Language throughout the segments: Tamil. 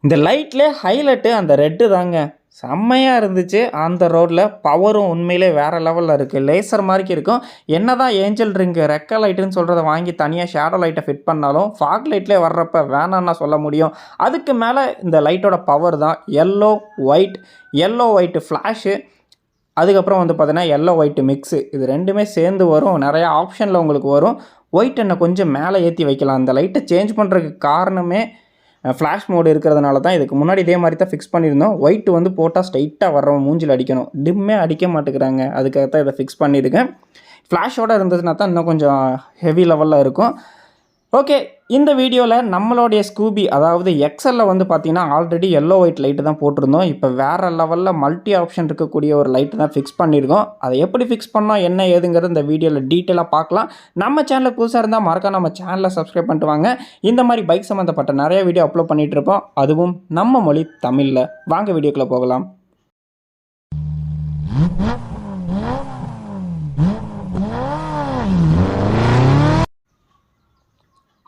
இந்த லைட்லே ஹைலைட்டு அந்த ரெட்டு தாங்க. செம்மையா இருந்துச்சு. அந்த ரோட்ல பவரும் உண்மையிலே வேற லெவல்ல இருக்கு. லேசர் மாரிக்கு இருக்கும். என்னதான் ஏஞ்சல் ரிங் ரெக்க லைட்டுன்னு சொல்றத வாங்கி தனியா ஷேடோ லைட்ட ஃபிட் பண்ணாலும், ஃபாக் லைட்லயே வர்றப்ப வேணான்னா சொல்ல முடியும். அதுக்கு மேல இந்த லைட்டோட பவர் தான். Yellow white flash. அதுக்கப்புறம் வந்து பார்த்தீங்கன்னா, எல்லோ ஒயிட் மிக்ஸு. இது 2மே சேர்ந்து வரும். நெறைய ஆப்ஷன்ல உங்களுக்கு வரும். ஒயிட் இன்னும் கொஞ்சம் மேல ஏத்தி வைக்கலாம். இந்த லைட்ட சேஞ்ச் பண்றதுக்கு காரணமே ஃப்ளாஷ் மோடு இருக்கிறதுனால தான். இதுக்கு முன்னாடி இதே மாரி தான் ஃபிக்ஸ் பண்ணியிருந்தோம். ஒயிட் வந்து போட்டா ஸ்ட்ரைட்டா வர்றவன் மூஞ்சில அடிக்கணும். டிம்மே அடிக்க மாட்டேங்கிறாங்க. அதுக்காக தான் இத ஃபிக்ஸ் பண்ணியிருக்கேன். ஃப்ளாஷோட இருந்ததுனா தான் இன்னும் கொஞ்சம் ஹெவி லெவல்ல இருக்கும். ஓகே. இந்த வீடியோல நம்மளுடைய ஸ்கூபி அதாவது எக்ஸல்ல வந்து பார்த்தீங்கன்னா, ஆல்ரெடி எல்லோ ஒயிட் லைட்டு தான் போட்டிருந்தோம். இப்போ வேற லெவல்ல மல்டி ஆப்ஷன் இருக்கக்கூடிய ஒரு லைட் தான் ஃபிக்ஸ் பண்ணியிருக்கோம். அதை எப்படி ஃபிக்ஸ் பண்ணோம், என்ன ஏதுங்கிறது இந்த வீடியோல டீட்டெயிலா பார்க்கலாம். நம்ம சேனலுக்கு புதுசா இருந்தா மறக்காம நம்ம சேனலை சப்ஸ்கிரைப் பண்ணிட்டு வாங்க. இந்த மாதிரி பைக் சம்மந்தப்பட்ட நிறைய வீடியோ அப்லோட் பண்ணிட்டு இருப்போம். அதுவும் நம்ம மொழி தமிழ்ல. வாங்க வீடியோக்குள்ள போகலாம்.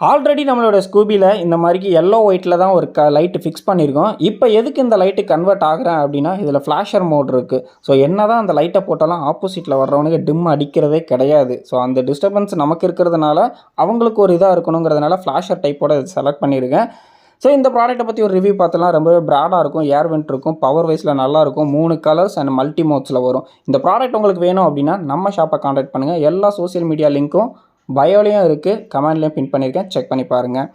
ஆல்ரெடி நம்மளோட ஸ்கூபியில் இந்த மாதிரிக்கு எல்லோ ஒயிட்டில் தான் ஒரு லைட்டு ஃபிக்ஸ் பண்ணியிருக்கோம். இப்போ எதுக்கு இந்த லைட்டு கன்வெர்ட் ஆகிறேன் அப்படின்னா, இதில் ஃப்ளாஷர் மோட் இருக்குது. ஸோ என்ன தான் அந்த லைட்டை போட்டாலும் ஆப்போசிட்டில் வர்றவனுக்கு டிம் அடிக்கிறதே கிடையாது. ஸோ அந்த டிஸ்டர்பன்ஸ் நமக்கு இருக்கிறதுனால அவங்களுக்கு ஒரு இதாக இருக்கணுங்கிறதுனால ஃப்ளாஷர் டைப்போட செலக்ட் பண்ணியிருக்கேன். ஸோ இந்த ப்ராடக்ட்டை பற்றி ஒரு ரிவ்யூ பார்த்தலாம். ரொம்பவே ப்ராடாக இருக்கும், ஏர் வென்ட் இருக்கும், பவர் வைஸில் நல்லாயிருக்கும், 3 கலர்ஸ் அண்ட் மல்டி மோட்ஸில் வரும். இந்த ப்ராடக்ட் உங்களுக்கு வேணும் அப்படின்னா நம்ம ஷாப்பை கான்டாக்ட் பண்ணுங்கள். எல்லா சோஷியல் மீடியா லிங்க்கும் பயோலையும் இருக்குது, கமெண்ட்லேயும் பின் பண்ணியிருக்கேன், செக் பண்ணி பாருங்கள்.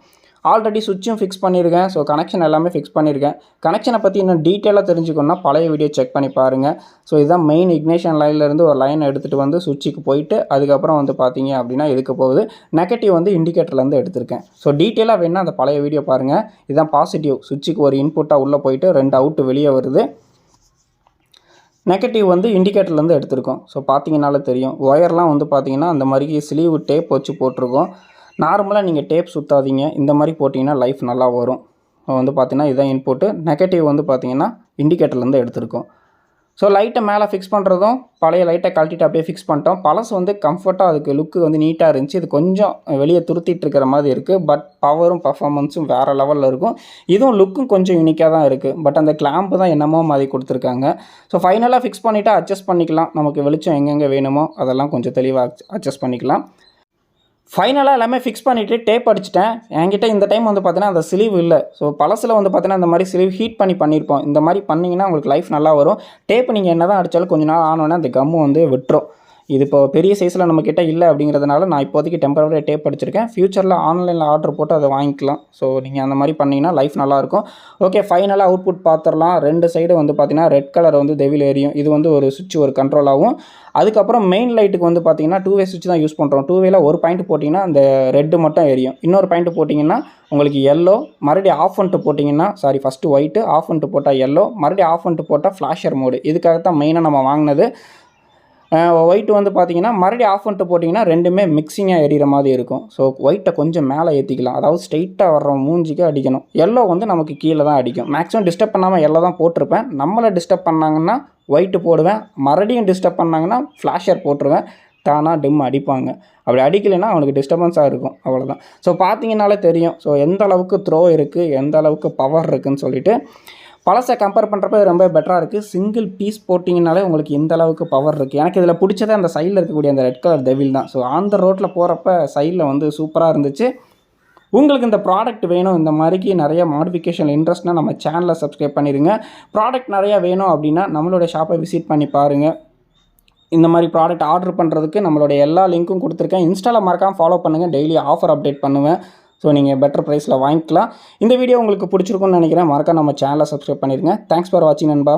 ஆல்ரெடி சுவிட்சும் ஃபிக்ஸ் பண்ணியிருக்கேன். ஸோ கனெக்ஷன் எல்லாமே ஃபிக்ஸ் பண்ணியிருக்கேன். கனெக்ஷனை பற்றி இன்னும் டீட்டெயிலாக தெரிஞ்சுக்கணுன்னா பழைய வீடியோ செக் பண்ணி பாருங்கள். ஸோ இதுதான் மெயின் இக்னேஷன் லைன்லேருந்து ஒரு லைன் எடுத்துகிட்டு வந்து சுவிட்சுக்கு போயிட்டு அதுக்கப்புறம் வந்து பார்த்தீங்க அப்படின்னா இதுக்கு போகுது. நெகட்டிவ் வந்து இண்டிகேட்டர்லேருந்து எடுத்திருக்கேன். ஸோ டீட்டெயிலாக வேணுன்னா அந்த பழைய வீடியோ பாருங்கள். இதுதான் பாசிட்டிவ். சுவிட்சுக்கு ஒரு இன்புட்டாக உள்ளே போயிட்டு 2 அவுட்டு வெளியே வருது. நெகட்டிவ் வந்து இண்டிகேட்டர்லேருந்து எடுத்திருக்கோம். ஸோ பார்த்தீங்கனாலே தெரியும். ஒயர்லாம் வந்து பார்த்தீங்கன்னா அந்த மாதிரி ஸ்லீவ் டேப் வச்சு போட்டிருக்கோம். நார்மலாக நீங்கள் டேப் சுற்றாதீங்க. இந்த மாதிரி போட்டிங்கன்னா லைஃப் நல்லா வரும். வந்து பார்த்தீங்கன்னா இதுதான் இன்புட்டு. நெகட்டிவ் வந்து பார்த்தீங்கன்னா இண்டிகேட்டர்லேருந்து எடுத்திருக்கோம். ஸோ லைட்டை மேலே ஃபிக்ஸ் பண்ணுறதும் பழைய லைட்டை கழட்டிட்டு அப்படியே ஃபிக்ஸ் பண்ணிட்டோம். பழசு வந்து கம்ஃபர்ட்டாக அதுக்கு லுக்கு வந்து நீட்டாக இருந்துச்சு. இது கொஞ்சம் வெளியே துருத்திட்டு இருக்கிற மாதிரி இருக்குது. பட் பவரும் பர்ஃபார்மன்ஸும் வேறு லெவலில் இருக்கும். இதுவும் லுக்கும் கொஞ்சம் யூனிக்காக தான் இருக்குது. பட் அந்த கிளாம்பு தான் என்னமோ மாதிரி கொடுத்துருக்காங்க. ஸோ ஃபைனலாக ஃபிக்ஸ் பண்ணிவிட்டு அட்ஜஸ்ட் பண்ணிக்கலாம். நமக்கு வெளிச்சம் எங்கெங்கே வேணுமோ அதெல்லாம் கொஞ்சம் தெளிவாக அட்ஜஸ்ட் பண்ணிக்கலாம். ஃபைனலாக எல்லாமே ஃபிக்ஸ் பண்ணிவிட்டு டேப் அடிச்சிட்டேன். என்கிட்ட இந்த டைம் வந்து பார்த்தீங்கன்னா அந்த ஸ்லீவ் இல்லை. ஸோ பழசில் வந்து பார்த்தீங்கன்னா இந்த மாதிரி ஸ்லீவ் ஹீட் பண்ணியிருப்போம். இந்த மாதிரி பண்ணிங்கன்னா உங்களுக்கு லைஃப் நல்லா வரும். டேப் நீங்கள் என்ன தான் அடித்தாலும் கொஞ்சம் நாள் ஆனோன்னே அந்த கம்மு வந்து விட்டுரும். இது இப்போ பெரிய சைஸில் நம்மக்கிட்ட இல்லை அப்படிங்கிறதுனால நான் இப்போதைக்கு டெம்பரவரியாக டேப் அடிச்சிருக்கேன். ஃப்யூச்சரில் ஆன்லைனில் ஆர்டர் போட்டு அதை வாங்கிக்கலாம். ஸோ நீங்கள் அந்த மாதிரி பண்ணிங்கன்னா லைஃப் நல்லாயிருக்கும். ஓகே, ஃபைனலாக அவுட்புட் பார்த்துடலாம். 2 சைடு வந்து பார்த்தீங்கன்னா ரெட் கலர் வந்து டெவில் எரியும். இது வந்து ஒரு சுவிட்ச், ஒரு கண்ட்ரோல் ஆகும். அதுக்கப்புறம் மெயின் லைட்டுக்கு வந்து பார்த்தீங்கன்னா 2 வே சுவிட்ச் தான் யூஸ் பண்ணுறோம். 2 வேல ஒரு பாயிண்ட் போட்டிங்கன்னா அந்த ரெட்டு மட்டும் எரியும். இன்னொரு பாயிண்ட் போட்டிங்கன்னா உங்களுக்கு எல்லோ, மறுபடியும் ஆஃப் பண்ணிட்டு போட்டிங்கன்னா ஃபஸ்ட்டு ஒயிட்டு, ஆஃப் பண்ணிட்டு போட்டால் எல்லோ, மறுபடியும் ஆஃப் பண்ணிட்டு போட்டால் ஃப்ளாஷர் மோடு. இதுக்காகத்தான் மெயினாக நம்ம வாங்கினது. ஒயிட்டு வந்து பார்த்தீங்கன்னா மறுபடியும் ஆஃப் பண்ணிட்டு போட்டிங்கன்னா 2மே மிக்சிங்காக எரியிற மாதிரி இருக்கும். ஸோ ஒயிட்டை கொஞ்சம் மேலே ஏற்றிக்கலாம். அதாவது ஸ்ட்ரெயிட்டாக வர்ற மூஞ்சிக்கு அடிக்கணும். எல்லோ வந்து நமக்கு கீழே தான் அடிக்கும். மேக்ஸிமம் டிஸ்டர்ப் பண்ணாமல் எல்லோ தான் போட்டிருப்பேன். நம்மளை டிஸ்டர்ப் பண்ணாங்கன்னா ஒயிட்டு போடுவேன். மறுபடியும் டிஸ்டர்ப் பண்ணாங்கன்னா ஃப்ளாஷர் போட்டுருவேன். தானாக டிம் அடிப்பாங்க. அப்படி அடிக்கலைன்னா அவனுக்கு டிஸ்டர்பன்ஸாக இருக்கும். அவ்வளோதான். ஸோ பார்த்தீங்கன்னாலே தெரியும். ஸோ எந்த அளவுக்கு த்ரோ இருக்குது, எந்த அளவுக்கு பவர் இருக்குதுன்னு சொல்லிட்டு பழசை கம்பேர் பண்ணுறப்ப ரொம்ப பெட்டராக இருக்குது. சிங்கிள் பீஸ் போட்டிங்கனாலே உங்களுக்கு எந்த அளவுக்கு பவர் இருக்குது. எனக்கு இதில் பிடிச்சதே அந்த சைடில் இருக்கக்கூடிய அந்த ரெட் கலர் டெவில் தான். ஸோ அந்த ரோட்டில் போகிறப்ப சைடில் வந்து சூப்பராக இருந்துச்சு. உங்களுக்கு இந்த ப்ராடக்ட் வேணும், இந்த மாதிரிக்கு நிறைய மாடிஃபிகேஷன் இன்ட்ரெஸ்ட்னால் நம்ம சேனலை சப்ஸ்கிரைப் பண்ணிடுங்க. ப்ராடக்ட் நிறையா வேணும் அப்படின்னா நம்மளோட ஷாப்பை விசிட் பண்ணி பாருங்கள். இந்த மாதிரி ப்ராடக்ட் ஆர்டர் பண்ணுறதுக்கு நம்மளுடைய எல்லா லிங்க்கும் கொடுத்துருக்கேன். இன்ஸ்டாவில் மறக்காமல் ஃபாலோ பண்ணுங்கள். டெய்லி ஆஃபர் அப்டேட் பண்ணுவேன். ஸோ நீங்கள் பெட்டர் ப்ரைஸில் வாங்கிக்கலாம். இந்த வீடியோ உங்களுக்கு பிடிச்சிருக்குன்னு நினைக்கிறேன். மறக்காம நம்ம சேனலை சப்ஸ்கிரைப் பண்ணிடுங்க. தேங்க்ஸ் ஃபார் வாட்சிங் நண்பா.